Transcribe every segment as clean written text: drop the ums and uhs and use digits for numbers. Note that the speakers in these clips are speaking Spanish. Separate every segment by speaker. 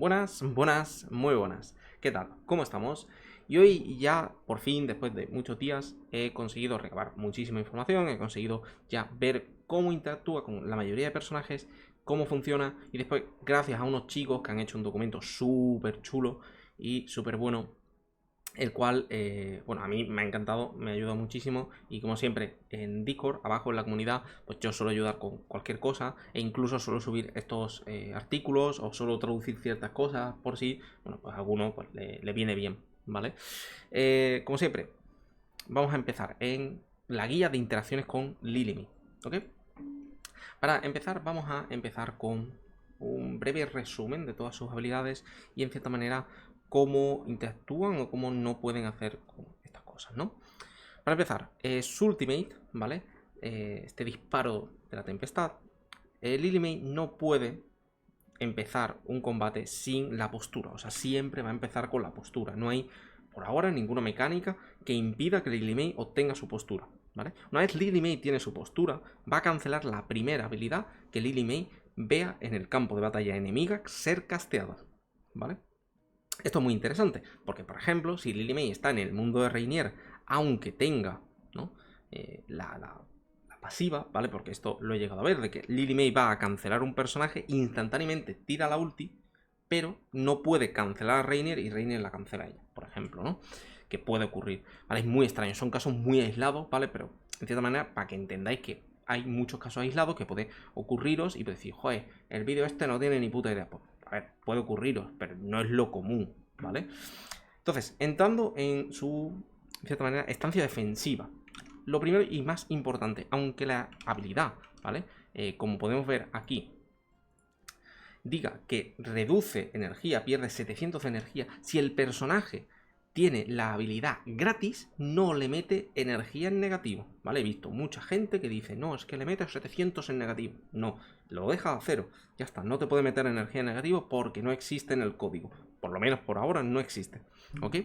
Speaker 1: Buenas, buenas, muy buenas. ¿Qué tal? ¿Cómo estamos? Y hoy ya, por fin, después de muchos días, he conseguido recabar muchísima información, he conseguido ya ver cómo interactúa con la mayoría de personajes, cómo funciona, y después, gracias a unos chicos que han hecho un documento súper chulo y súper bueno, el cual, bueno, a mí me ha encantado, me ha ayudado muchísimo y como siempre en Discord, abajo en la comunidad, pues yo suelo ayudar con cualquier cosa e incluso suelo subir estos artículos o suelo traducir ciertas cosas por si, bueno, pues a alguno pues, le viene bien, ¿vale? Como siempre, vamos a empezar en la guía de interacciones con Lilimi, ¿ok? Para empezar, vamos a empezar con un breve resumen de todas sus habilidades y en cierta manera cómo interactúan o cómo no pueden hacer con estas cosas, ¿no? Para empezar, su ultimate, ¿vale? Este disparo de la tempestad, Lily no puede empezar un combate sin la postura, o sea, siempre va a empezar con la postura, no hay por ahora ninguna mecánica que impida que Lily May obtenga su postura, ¿vale? Una vez Lily May tiene su postura, va a cancelar la primera habilidad que Lily May vea en el campo de batalla enemiga ser casteada, ¿vale? Esto es muy interesante, porque por ejemplo, si Lily May está en el mundo de Rainier, aunque tenga, ¿no? la pasiva, ¿vale? Porque esto lo he llegado a ver, de que Lily May va a cancelar un personaje, instantáneamente tira la ulti, pero no puede cancelar a Rainier y Rainier la cancela a ella, por ejemplo, ¿no? Que puede ocurrir, ¿vale? Es muy extraño, son casos muy aislados, ¿vale? Pero en cierta manera, para que entendáis que hay muchos casos aislados que puede ocurriros y decir, joder, el vídeo este no tiene ni puta idea. Pues, a ver, puede ocurriros, pero no es lo común, ¿vale? Entonces, entrando en su, en cierta manera, estancia defensiva, lo primero y más importante, aunque la habilidad, ¿vale? Como podemos ver aquí, diga que reduce energía, pierde 700 de energía, si el personaje tiene la habilidad gratis, no le mete energía en negativo, ¿vale? He visto mucha gente que dice, no, es que le mete 700 en negativo. No, lo deja a cero, ya está, no te puede meter energía en negativo porque no existe en el código. Por lo menos por ahora no existe, ¿ok?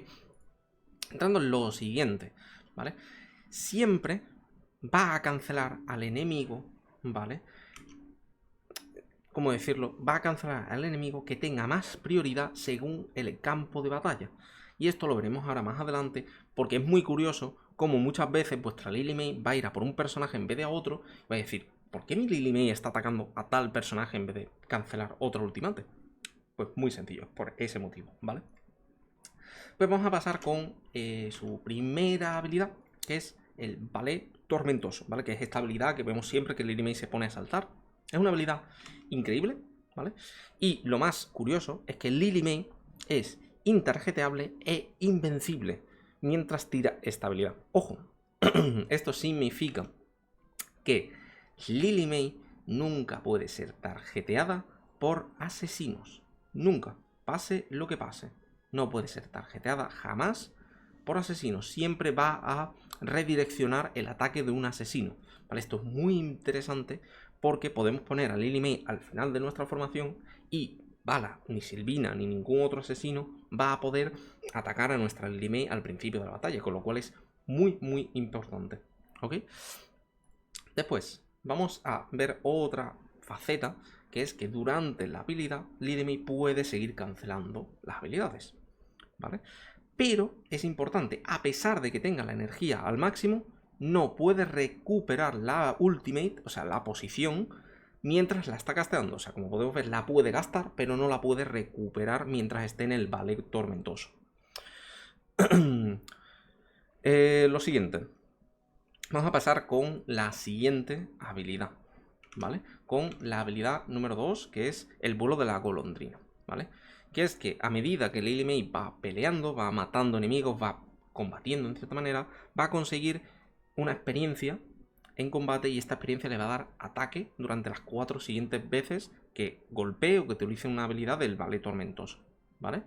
Speaker 1: Entrando en lo siguiente, ¿vale? Siempre va a cancelar al enemigo, ¿vale? ¿Cómo decirlo? Va a cancelar al enemigo que tenga más prioridad según el campo de batalla. Y esto lo veremos ahora más adelante, porque es muy curioso cómo muchas veces vuestra Lily May va a ir a por un personaje en vez de a otro, y va a decir, ¿por qué mi Lily May está atacando a tal personaje en vez de cancelar otro ultimate? Pues muy sencillo, por ese motivo, ¿vale? Pues vamos a pasar con su primera habilidad, que es el ballet tormentoso, ¿vale? Que es esta habilidad que vemos siempre que Lily May se pone a saltar. Es una habilidad increíble, ¿vale? Y lo más curioso es que Lily May es interjeteable e invencible mientras tira esta habilidad. Ojo, esto significa que Lily May nunca puede ser tarjeteada por asesinos. Nunca, pase lo que pase. No puede ser tarjeteada jamás por asesinos. Siempre va a redireccionar el ataque de un asesino. ¿Vale? Esto es muy interesante porque podemos poner a Lily May al final de nuestra formación y Bala, ni Sylvina, ni ningún otro asesino va a poder atacar a nuestra Lily May al principio de la batalla, con lo cual es muy, muy importante. ¿Ok? Después, vamos a ver otra faceta, que es que durante la habilidad, Lily May puede seguir cancelando las habilidades, ¿vale? Pero es importante, a pesar de que tenga la energía al máximo, no puede recuperar la ultimate, o sea, la posición, mientras la está casteando. O sea, como podemos ver, la puede gastar, pero no la puede recuperar mientras esté en el ballet tormentoso. Lo siguiente. Vamos a pasar con la siguiente habilidad, ¿vale? Con la habilidad número 2, que es el vuelo de la golondrina, ¿vale? Que es que a medida que Lily May va peleando, va matando enemigos, va combatiendo en cierta manera, va a conseguir una experiencia en combate y esta experiencia le va a dar ataque durante las 4 siguientes veces que golpee o que utilice una habilidad del ballet tormentoso, ¿vale?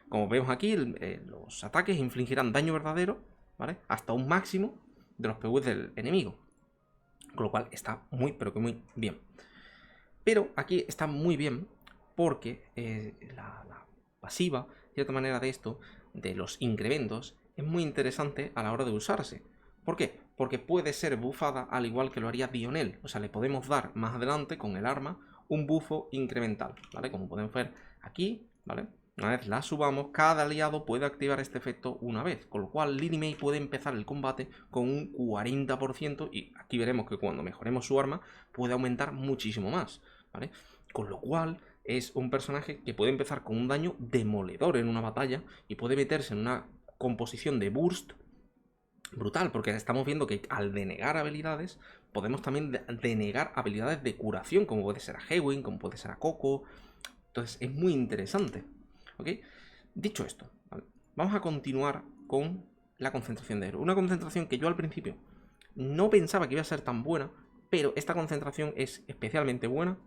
Speaker 1: Como vemos aquí, los ataques infligirán daño verdadero, ¿vale? Hasta un máximo de los PVs del enemigo. Con lo cual está muy, pero que muy bien. Pero aquí está muy bien porque la pasiva, de cierta manera, de esto, de los incrementos, es muy interesante a la hora de usarse. ¿Por qué? Porque puede ser bufada al igual que lo haría Dionel. O sea, le podemos dar más adelante con el arma un bufo incremental, ¿vale? Como podemos ver aquí, ¿vale? Una vez la subamos, cada aliado puede activar este efecto una vez, con lo cual Lily May puede empezar el combate con un 40% y aquí veremos que cuando mejoremos su arma puede aumentar muchísimo más, ¿vale? Con lo cual es un personaje que puede empezar con un daño demoledor en una batalla y puede meterse en una composición de burst brutal, porque estamos viendo que al denegar habilidades podemos también denegar habilidades de curación, como puede ser a Hewin, como puede ser a Coco. Entonces es muy interesante, ¿ok? Dicho esto, ¿vale? Vamos a continuar con la concentración de héroe. Una concentración que yo al principio no pensaba que iba a ser tan buena, pero esta concentración es especialmente buena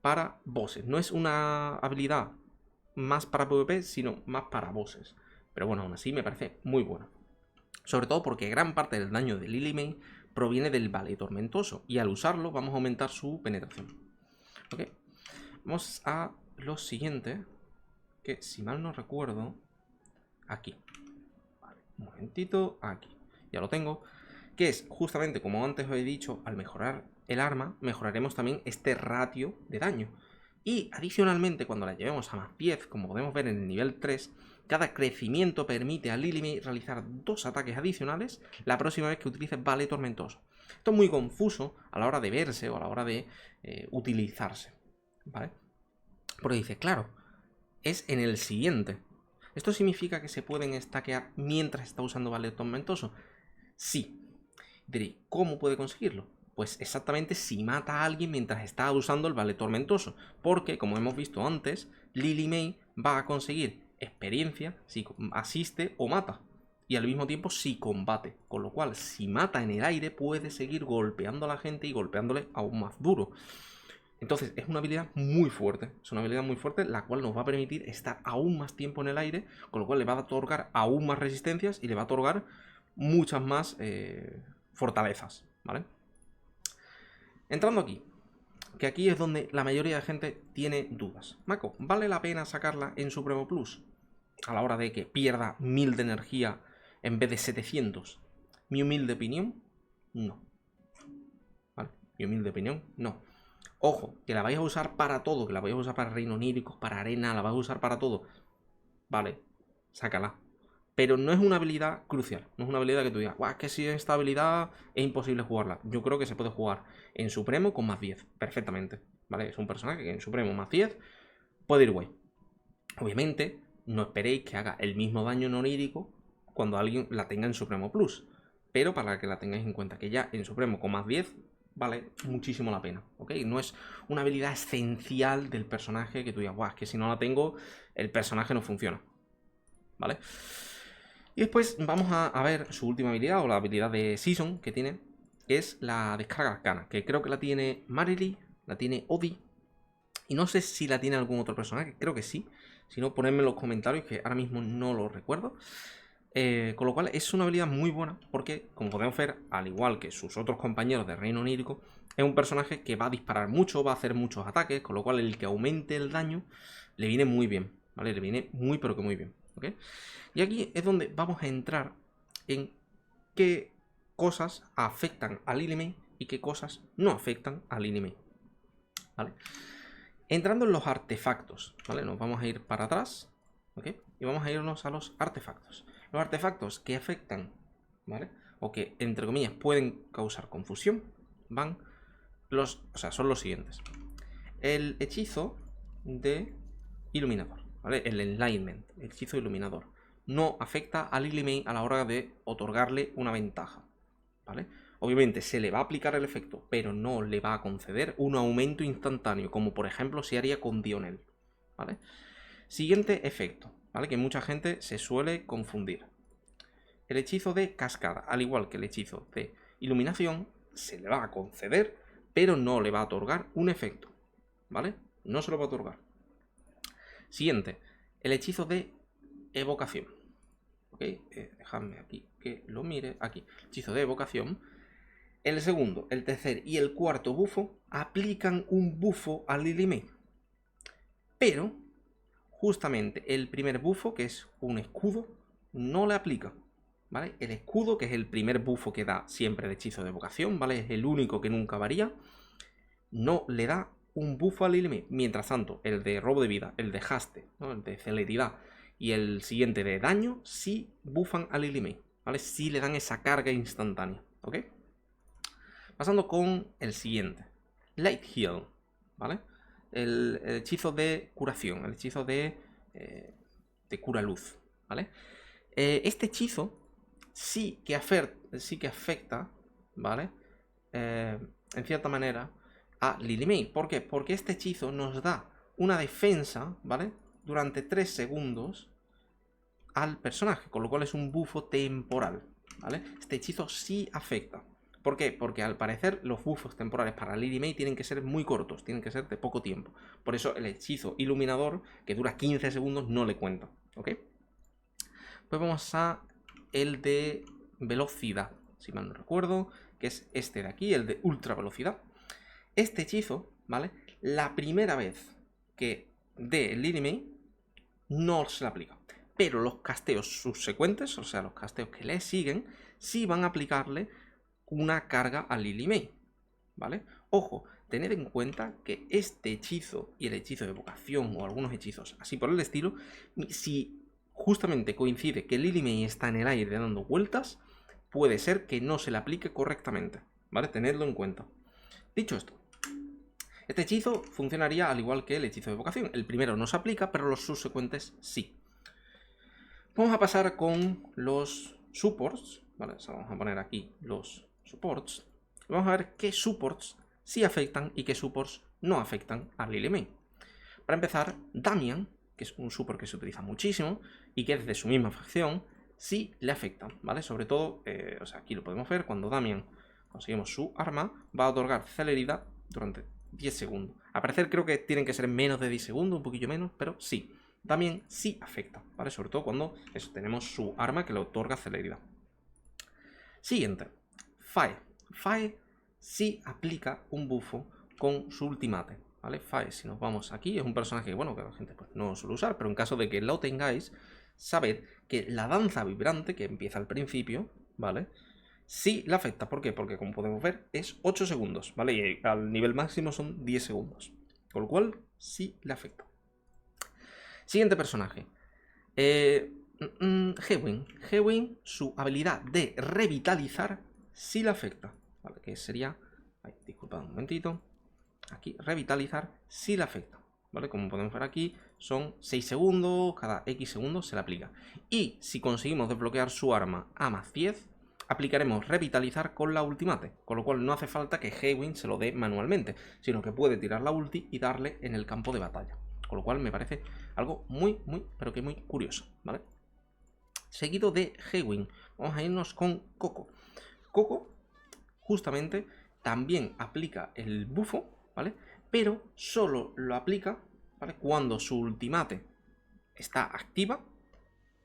Speaker 1: para bosses. No es una habilidad más para PvP, sino más para bosses. Pero bueno, aún así me parece muy buena. Sobre todo porque gran parte del daño de Lily May proviene del Vale Tormentoso. Y al usarlo vamos a aumentar su penetración. ¿Ok? Vamos a lo siguiente. Que si mal no recuerdo... Aquí. Vale, un momentito. Aquí. Ya lo tengo. Que es justamente como antes os he dicho, al mejorar el arma, mejoraremos también este ratio de daño. Y adicionalmente, cuando la llevemos a más 10, como podemos ver en el nivel 3, cada crecimiento permite a Lily May realizar 2 ataques adicionales la próxima vez que utilice Vale Tormentoso. Esto es muy confuso a la hora de verse o a la hora de utilizarse, ¿vale? Porque dice, claro, es en el siguiente. ¿Esto significa que se pueden stackear mientras está usando Vale Tormentoso? Sí. Diréis, ¿cómo puede conseguirlo? Pues exactamente si mata a alguien mientras está usando el Vale Tormentoso. Porque, como hemos visto antes, Lily May va a conseguir experiencia si asiste o mata. Y al mismo tiempo si combate. Con lo cual, si mata en el aire, puede seguir golpeando a la gente y golpeándole aún más duro. Entonces, es una habilidad muy fuerte. Es una habilidad muy fuerte, la cual nos va a permitir estar aún más tiempo en el aire. Con lo cual le va a otorgar aún más resistencias y le va a otorgar muchas más fortalezas, ¿vale? Entrando aquí, que aquí es donde la mayoría de gente tiene dudas. Mako, ¿vale la pena sacarla en Supremo Plus? A la hora de que pierda 1000 de energía en vez de 700. Mi humilde opinión, no. ¿Vale? Mi humilde opinión, no. Ojo, que la vais a usar para todo, que la vais a usar para reino onírico, para arena, la vais a usar para todo. Vale, sácala. Pero no es una habilidad crucial. No es una habilidad que tú digas, guau, es que si esta habilidad es imposible jugarla. Yo creo que se puede jugar en Supremo con más 10, perfectamente. ¿Vale? Es un personaje que en Supremo más 10 puede ir guay. Obviamente, no esperéis que haga el mismo daño en onírico cuando alguien la tenga en Supremo Plus. Pero para que la tengáis en cuenta que ya en Supremo con más 10 vale muchísimo la pena, ¿ok? No es una habilidad esencial del personaje que tú digas, guau, es que si no la tengo, el personaje no funciona, ¿vale? Y después vamos a ver su última habilidad, o la habilidad de Season que tiene, que es la descarga arcana, que creo que la tiene Marily, la tiene Odi, y no sé si la tiene algún otro personaje, creo que sí. Si no, ponedme en los comentarios, que ahora mismo no lo recuerdo. Con lo cual es una habilidad muy buena, porque como podemos ver, al igual que sus otros compañeros de Reino Onírico, es un personaje que va a disparar mucho, va a hacer muchos ataques, con lo cual el que aumente el daño le viene muy bien, ¿vale? Le viene muy pero que muy bien, ¿ok? Y aquí es donde vamos a entrar en qué cosas afectan al Lily May y qué cosas no afectan al Lily May, ¿vale? Entrando en los artefactos, ¿vale? Nos vamos a ir para atrás, ¿ok? Y vamos a irnos a los artefactos. Los artefactos que afectan, ¿vale? O que, entre comillas, pueden causar confusión, son los siguientes. El hechizo de iluminador, ¿vale? El enlightenment, el hechizo iluminador, no afecta a Lily May a la hora de otorgarle una ventaja, ¿vale? Obviamente se le va a aplicar el efecto, pero no le va a conceder un aumento instantáneo, como por ejemplo se haría con Dionel, ¿vale? Siguiente efecto, ¿vale? Que mucha gente se suele confundir. El hechizo de cascada, al igual que el hechizo de iluminación, se le va a conceder, pero no le va a otorgar un efecto, ¿vale? No se lo va a otorgar. Siguiente, el hechizo de evocación, ¿ok? Dejadme aquí que lo mire, aquí, hechizo de evocación. El segundo, el tercer y el cuarto bufo aplican un bufo a Lily May. Pero, justamente el primer bufo, que es un escudo, no le aplica, ¿vale? El escudo, que es el primer bufo que da siempre el hechizo de evocación, ¿vale? Es el único que nunca varía, no le da un buff a Lily May. Mientras tanto, el de robo de vida, el de haste, ¿no? El de celeridad y el siguiente de daño, sí buffan a Lily May, ¿vale? Sí le dan esa carga instantánea, ¿ok? Pasando con el siguiente. Light Heal, ¿vale? El hechizo de curación, el hechizo de cura luz, ¿vale? Este hechizo sí que afecta, ¿vale? En cierta manera a Lily May. ¿Por qué? Porque este hechizo nos da una defensa, ¿vale? Durante 3 segundos al personaje, con lo cual es un bufo temporal, ¿vale? Este hechizo sí afecta. ¿Por qué? Porque al parecer los buffos temporales para Lily May tienen que ser muy cortos, tienen que ser de poco tiempo. Por eso el hechizo iluminador, que dura 15 segundos, no le cuenta, ¿ok? Pues vamos a el de velocidad, si mal no recuerdo, que es este de aquí, el de ultra velocidad. Este hechizo, ¿vale? La primera vez que dé el Lily May, no se le aplica. Pero los casteos subsecuentes, o sea, los casteos que le siguen, sí van a aplicarle una carga a Lily May, ¿vale? Ojo, tened en cuenta que este hechizo y el hechizo de evocación o algunos hechizos así por el estilo, si justamente coincide que Lily May está en el aire dando vueltas, puede ser que no se le aplique correctamente, ¿vale? Tenedlo en cuenta. Dicho esto, este hechizo funcionaría al igual que el hechizo de evocación. El primero no se aplica, pero los subsecuentes sí. Vamos a pasar con los supports, ¿vale? O sea, vamos a poner aquí los supports. Vamos a ver qué supports sí afectan y qué supports no afectan a Lily May. Para empezar, Damian, que es un support que se utiliza muchísimo y que es de su misma facción, sí le afecta, ¿vale? Sobre todo, o sea, aquí lo podemos ver, cuando Damian conseguimos su arma, va a otorgar celeridad durante 10 segundos. Al parecer creo que tienen que ser menos de 10 segundos, un poquillo menos, pero sí. También sí afecta, ¿vale? Sobre todo cuando tenemos su arma que le otorga celeridad. Siguiente, Fae. Fae sí aplica un bufo con su ultimate, ¿vale? Fae, si nos vamos aquí, es un personaje que, bueno, que la gente pues, no suele usar, pero en caso de que lo tengáis, sabed que la danza vibrante, que empieza al principio, ¿vale? Sí le afecta, ¿por qué? Porque como podemos ver es 8 segundos, ¿vale? Y al nivel máximo son 10 segundos, con lo cual sí le afecta. Siguiente personaje. Hewin. Hewin, su habilidad de revitalizar sí le afecta. Vale, que sería... Ay, disculpad un momentito. Aquí, revitalizar sí le afecta. ¿Vale? Como podemos ver aquí, son 6 segundos, cada X segundos se le aplica. Y si conseguimos desbloquear su arma a más 10, aplicaremos revitalizar con la ultimate. Con lo cual no hace falta que Hewin se lo dé manualmente, sino que puede tirar la ulti y darle en el campo de batalla. Con lo cual me parece algo muy, pero que muy curioso, ¿vale? Seguido de Hewin, vamos a irnos con Coco. Coco, justamente, también aplica el bufo, ¿vale? Pero solo lo aplica, ¿vale? Cuando su ultimate está activa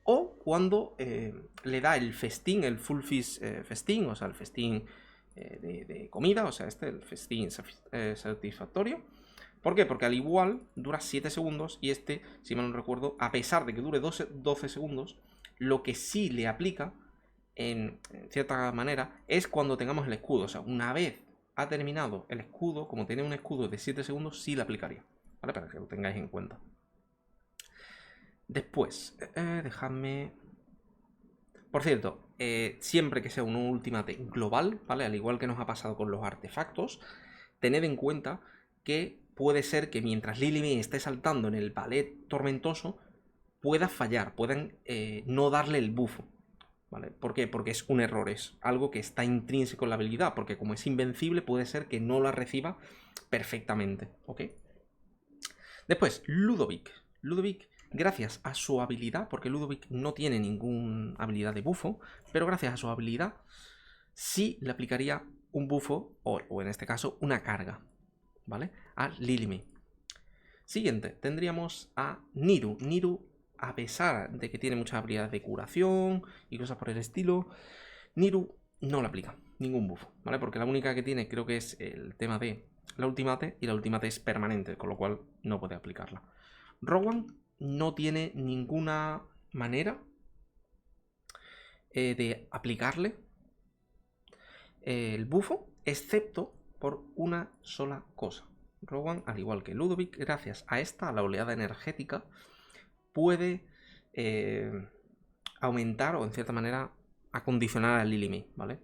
Speaker 1: o cuando le da el festín, el full feast festín, o sea, el festín de comida, o sea, el festín satisfactorio. ¿Por qué? Porque al igual dura 7 segundos y si mal no recuerdo, a pesar de que dure 12 segundos, lo que sí le aplica, en cierta manera, es cuando tengamos el escudo. O sea, una vez ha terminado el escudo, como tiene un escudo de 7 segundos, sí le aplicaría. ¿Vale? Para que lo tengáis en cuenta. Después, dejadme... Por cierto, siempre que sea un ultimate global, ¿vale? Al igual que nos ha pasado con los artefactos, tened en cuenta que puede ser que mientras Lily May esté saltando en el ballet tormentoso, pueda fallar, puedan no darle el bufo, ¿vale? ¿Por qué? Porque es un error, es algo que está intrínseco en la habilidad, porque como es invencible, puede ser que no la reciba perfectamente, ¿ok? Después, Ludovic. Ludovic, gracias a su habilidad, porque Ludovic no tiene ninguna habilidad de bufo, pero gracias a su habilidad sí le aplicaría un bufo, o en este caso, una carga, ¿vale? A Lily May. Siguiente, tendríamos a Niru. Niru, a pesar de que tiene muchas habilidades de curación y cosas por el estilo, Niru no le aplica ningún buff, ¿vale? Porque la única que tiene creo que es el tema de la ultimate, y la ultimate es permanente, con lo cual no puede aplicarla. Rowan no tiene ninguna manera de aplicarle el bufo, excepto por una sola cosa, Rowan, al igual que Ludovic, gracias a esta, a la oleada energética, puede aumentar o en cierta manera acondicionar a Lily May, ¿vale?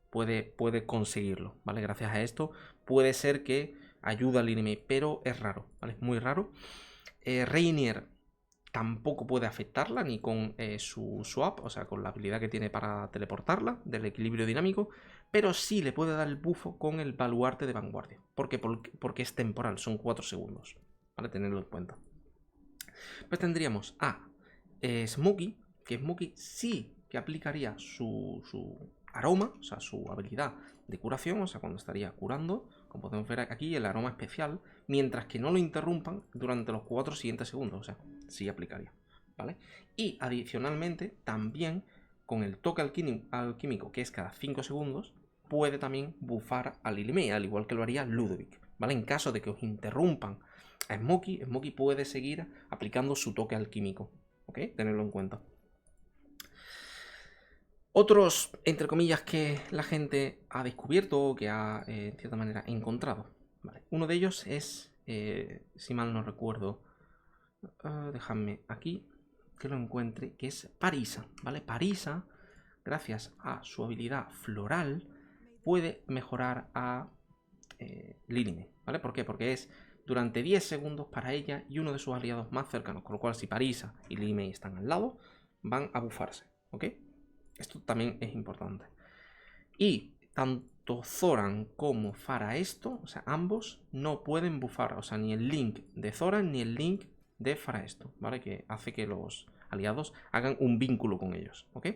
Speaker 1: Puede conseguirlo, ¿vale? Gracias a esto puede ser que ayude a Lily May, pero es raro, ¿vale? Es muy raro. Rainier tampoco puede afectarla ni con su swap, o sea, con la habilidad que tiene para teleportarla del equilibrio dinámico, pero sí le puede dar el bufo con el baluarte de vanguardia. ¿Por qué? Porque es temporal, son 4 segundos, ¿vale? Tenerlo en cuenta. Pues tendríamos a Smokey, que Smokey sí que aplicaría su aroma, o sea, su habilidad de curación, o sea, cuando estaría curando, como podemos ver aquí, el aroma especial, mientras que no lo interrumpan durante los 4 siguientes segundos, o sea, sí aplicaría, ¿vale? Y adicionalmente, también con el toque alquímico, que es cada 5 segundos, puede también bufar a Lily May, al igual que lo haría Ludovic, ¿vale? En caso de que os interrumpan a Smokey, Smokey puede seguir aplicando su toque alquímico, ¿ok? Tenerlo en cuenta. Otros, entre comillas, que la gente ha descubierto o que ha, en cierta manera, encontrado. Vale. Uno de ellos es, si mal no recuerdo, dejadme aquí que lo encuentre, que es Parisa, ¿vale? Parisa, gracias a su habilidad floral, puede mejorar a Lily May, ¿vale? ¿Por qué? Porque es durante 10 segundos para ella y uno de sus aliados más cercanos, con lo cual si Parisa y Lily May están al lado, van a bufarse, ¿ok? Esto también es importante. Y tanto Zoran como Faraesto, o sea, ambos no pueden bufar, o sea, ni el link de Zoran ni el link de Faraesto, ¿vale? Que hace que los aliados hagan un vínculo con ellos, ¿ok?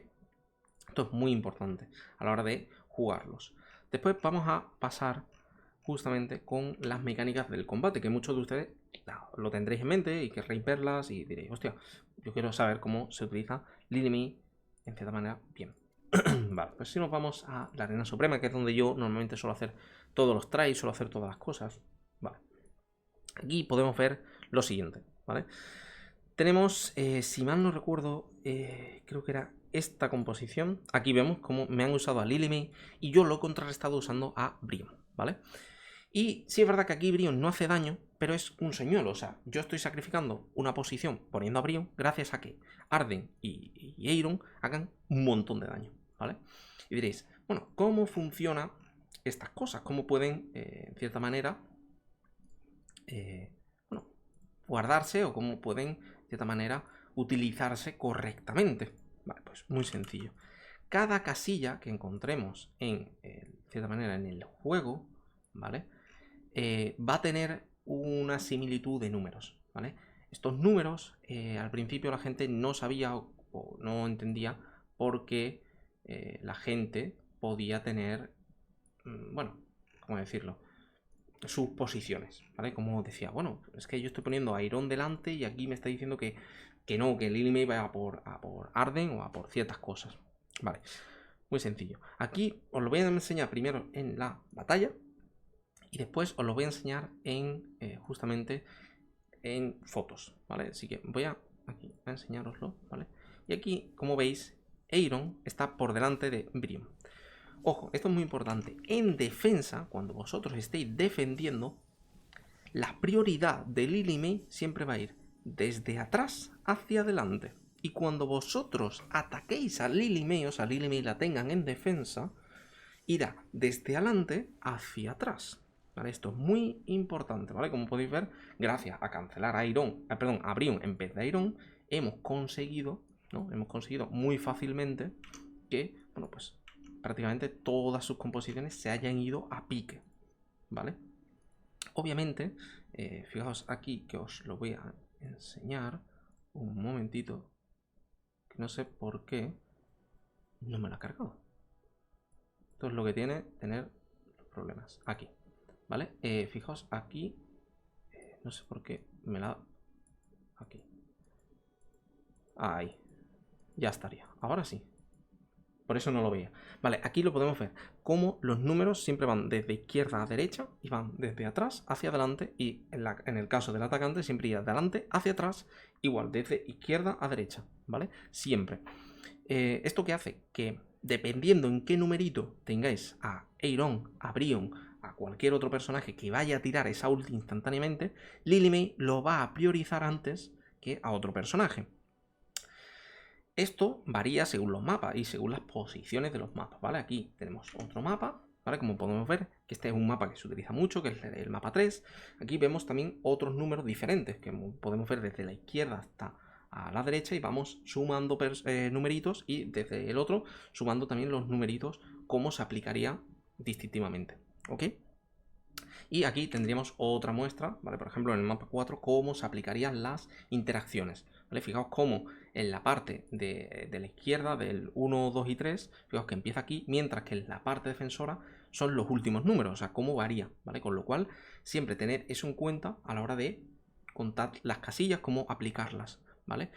Speaker 1: Esto es muy importante a la hora de jugarlos. Después vamos a pasar justamente con las mecánicas del combate, que muchos de ustedes lo tendréis en mente y querréis verlas y diréis, hostia, yo quiero saber cómo se utiliza Lily May en cierta manera bien. Vale, pues si nos vamos a la arena suprema, que es donde yo normalmente suelo hacer todos los tries, suelo hacer todas las cosas. Vale. Aquí podemos ver lo siguiente, ¿vale? Tenemos, si mal no recuerdo, creo que era esta composición. Aquí vemos cómo me han usado a Lily May y yo lo he contrarrestado usando a Brion, ¿vale? Y sí es verdad que aquí Brion no hace daño, pero es un señuelo. O sea, yo estoy sacrificando una posición poniendo a Brion gracias a que Arden y Eiron hagan un montón de daño, ¿vale? Y diréis, bueno, ¿cómo funcionan estas cosas? ¿Cómo pueden, en cierta manera, bueno, guardarse o cómo pueden, de cierta manera, utilizarse correctamente? Vale, pues muy sencillo. Cada casilla que encontremos en, de cierta manera, en el juego, ¿vale? Va a tener una similitud de números, ¿vale? Estos números, al principio la gente no sabía o no entendía por qué la gente podía tener, bueno, ¿cómo decirlo? Sus posiciones, ¿vale? Como decía, bueno, es que yo estoy poniendo a Iron delante y aquí me está diciendo que no, que Lily May va a por Arden o a por ciertas cosas, ¿vale? Muy sencillo. Aquí os lo voy a enseñar primero en la batalla y después os lo voy a enseñar en justamente en fotos, ¿vale? Así que voy a aquí a enseñaroslo, ¿vale? Y aquí, como veis, Eiron está por delante de Brion. Ojo, esto es muy importante. En defensa, cuando vosotros estéis defendiendo, la prioridad de Lily May siempre va a ir desde atrás hacia adelante. Y cuando vosotros ataquéis a Lily May, o sea, Lily May la tengan en defensa, irá desde adelante hacia atrás. ¿Vale? Esto es muy importante, ¿vale? Como podéis ver, gracias a cancelar a a Brion en vez de Iron, hemos conseguido, ¿no? Hemos conseguido muy fácilmente que, bueno, pues prácticamente todas sus composiciones se hayan ido a pique, ¿vale? Obviamente, fijaos aquí que os lo voy a enseñar un momentito, que no sé por qué no me lo ha cargado. Esto es lo que tiene tener problemas. Aquí, ¿vale? Fijaos aquí, no sé por qué me la... Aquí. Ahí. Ya estaría. Ahora sí. Por eso no lo veía. Vale, aquí lo podemos ver. Cómo los números siempre van desde izquierda a derecha y van desde atrás hacia adelante. Y en el caso del atacante siempre irá de adelante hacia atrás. Igual, desde izquierda a derecha. ¿Vale? Siempre. ¿Esto qué hace? Que dependiendo en qué numerito tengáis a Eiron, a Brion, a cualquier otro personaje que vaya a tirar esa ulti instantáneamente, Lily May lo va a priorizar antes que a otro personaje. Esto varía según los mapas y según las posiciones de los mapas, ¿vale? Aquí tenemos otro mapa, ¿vale? Como podemos ver, que este es un mapa que se utiliza mucho, que es el mapa 3. Aquí vemos también otros números diferentes, que podemos ver desde la izquierda hasta a la derecha y vamos sumando numeritos y desde el otro sumando también los numeritos como se aplicaría distintivamente, ¿ok? Y aquí tendríamos otra muestra, ¿vale? Por ejemplo, en el mapa 4, cómo se aplicarían las interacciones, ¿vale? Fijaos cómo en la parte de la izquierda, del 1, 2 y 3, fijaos que empieza aquí, mientras que en la parte defensora son los últimos números, o sea, cómo varía, ¿vale? Con lo cual, siempre tener eso en cuenta a la hora de contar las casillas, cómo aplicarlas, ¿vale?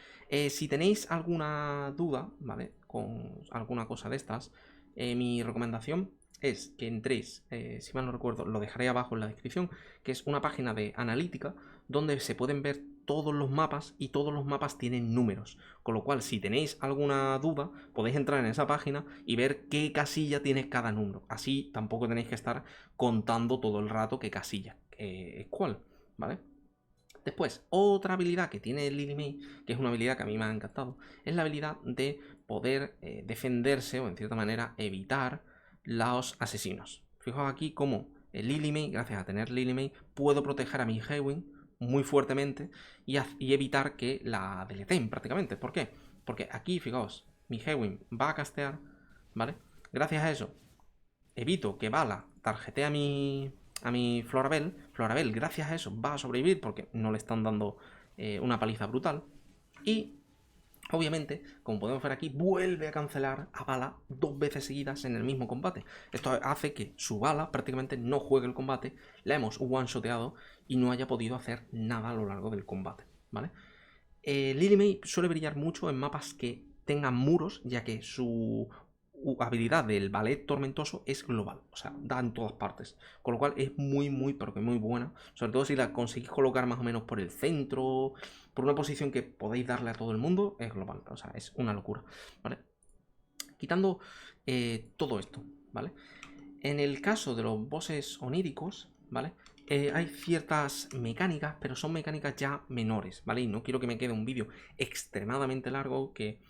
Speaker 1: Si tenéis alguna duda, ¿vale? Con alguna cosa de estas, mi recomendación es que entréis, si mal no recuerdo, lo dejaré abajo en la descripción, que es una página de analítica donde se pueden ver todos los mapas y todos los mapas tienen números. Con lo cual, si tenéis alguna duda, podéis entrar en esa página y ver qué casilla tiene cada número. Así tampoco tenéis que estar contando todo el rato qué casilla es cuál, ¿vale? Después, otra habilidad que tiene Lily May, que es una habilidad que a mí me ha encantado, es la habilidad de poder defenderse o en cierta manera evitar los asesinos. Fijaos aquí cómo Lily May, gracias a tener Lily May, puedo proteger a mi Hewin muy fuertemente y evitar que la deleteen prácticamente. ¿Por qué? Porque aquí, fijaos, mi Hewin va a castear, ¿vale? Gracias a eso, evito que Bala tarjetee a mi Florabelle. Florabelle, gracias a eso, va a sobrevivir porque no le están dando una paliza brutal. Y obviamente, como podemos ver aquí, vuelve a cancelar a Bala 2 veces seguidas en el mismo combate. Esto hace que su Bala prácticamente no juegue el combate, la hemos one-shoteado y no haya podido hacer nada a lo largo del combate, ¿vale? Lily May suele brillar mucho en mapas que tengan muros, ya que su habilidad del ballet tormentoso es global, o sea, da en todas partes, con lo cual es muy, pero que muy buena, sobre todo si la conseguís colocar más o menos por el centro, por una posición que podéis darle a todo el mundo, es global, o sea, es una locura, ¿vale? Quitando todo esto, ¿vale? En el caso de los bosses oníricos, ¿vale? Hay ciertas mecánicas, pero son mecánicas ya menores, ¿vale? Y no quiero que me quede un vídeo extremadamente largo que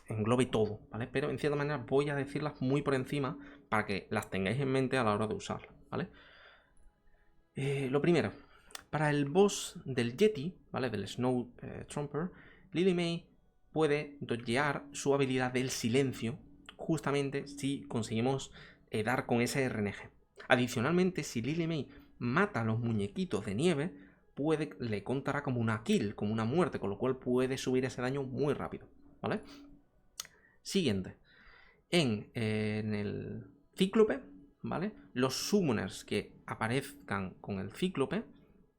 Speaker 1: englobe todo, ¿vale? Pero en cierta manera voy a decirlas muy por encima para que las tengáis en mente a la hora de usarlas, ¿vale? Lo primero, para el boss del Yeti, ¿vale? Del Snow Trumper, Lily May puede dodgear su habilidad del silencio justamente si conseguimos dar con ese RNG. Adicionalmente, si Lily May mata a los muñequitos de nieve, le contará como una kill, como una muerte, con lo cual puede subir ese daño muy rápido, ¿vale? Siguiente. En el cíclope, ¿vale? Los summoners que aparezcan con el cíclope,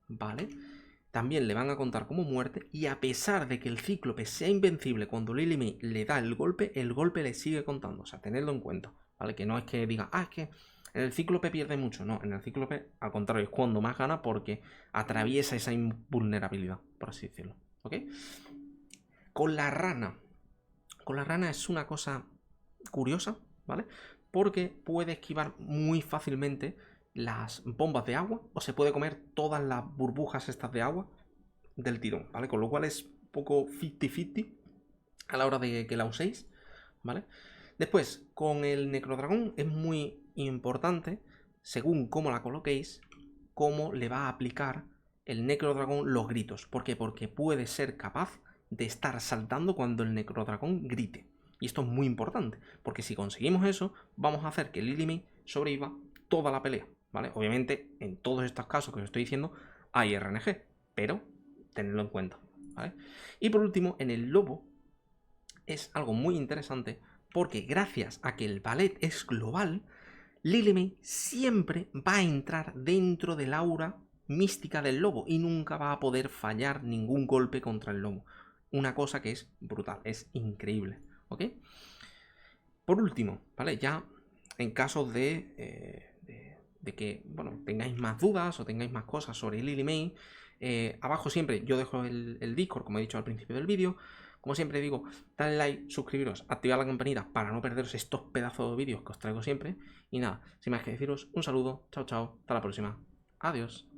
Speaker 1: ¿vale? También le van a contar como muerte y a pesar de que el cíclope sea invencible cuando Lily May le da el golpe le sigue contando, o sea, tenedlo en cuenta, ¿vale? Que no es que diga, es que en el cíclope pierde mucho, no, en el cíclope al contrario es cuando más gana porque atraviesa esa invulnerabilidad, por así decirlo, ¿ok? Con la rana es una cosa curiosa, ¿vale? Porque puede esquivar muy fácilmente las bombas de agua o se puede comer todas las burbujas estas de agua del tirón, ¿vale? Con lo cual es un poco 50-50 a la hora de que la uséis, ¿vale? Después, con el Necrodragón es muy importante, según cómo la coloquéis, cómo le va a aplicar el Necrodragón los gritos. ¿Por qué? Porque puede ser capaz de estar saltando cuando el Necrodragón grite. Y esto es muy importante, porque si conseguimos eso, vamos a hacer que Lily May sobreviva toda la pelea, ¿vale? Obviamente, en todos estos casos que os estoy diciendo, hay RNG, pero tenedlo en cuenta, ¿vale? Y por último, en el lobo, es algo muy interesante, porque gracias a que el ballet es global, Lily May siempre va a entrar dentro del aura mística del lobo y nunca va a poder fallar ningún golpe contra el lobo. Una cosa que es brutal, es increíble, ¿ok? Por último, ¿vale? Ya en caso de que, bueno, tengáis más dudas o tengáis más cosas sobre Lily May, abajo siempre yo dejo el Discord, como he dicho al principio del vídeo, Como siempre digo, dale like, suscribiros, activar la campanita para no perderos estos pedazos de vídeos que os traigo siempre. Y nada, sin más que deciros, un saludo, chao, chao, hasta la próxima. Adiós.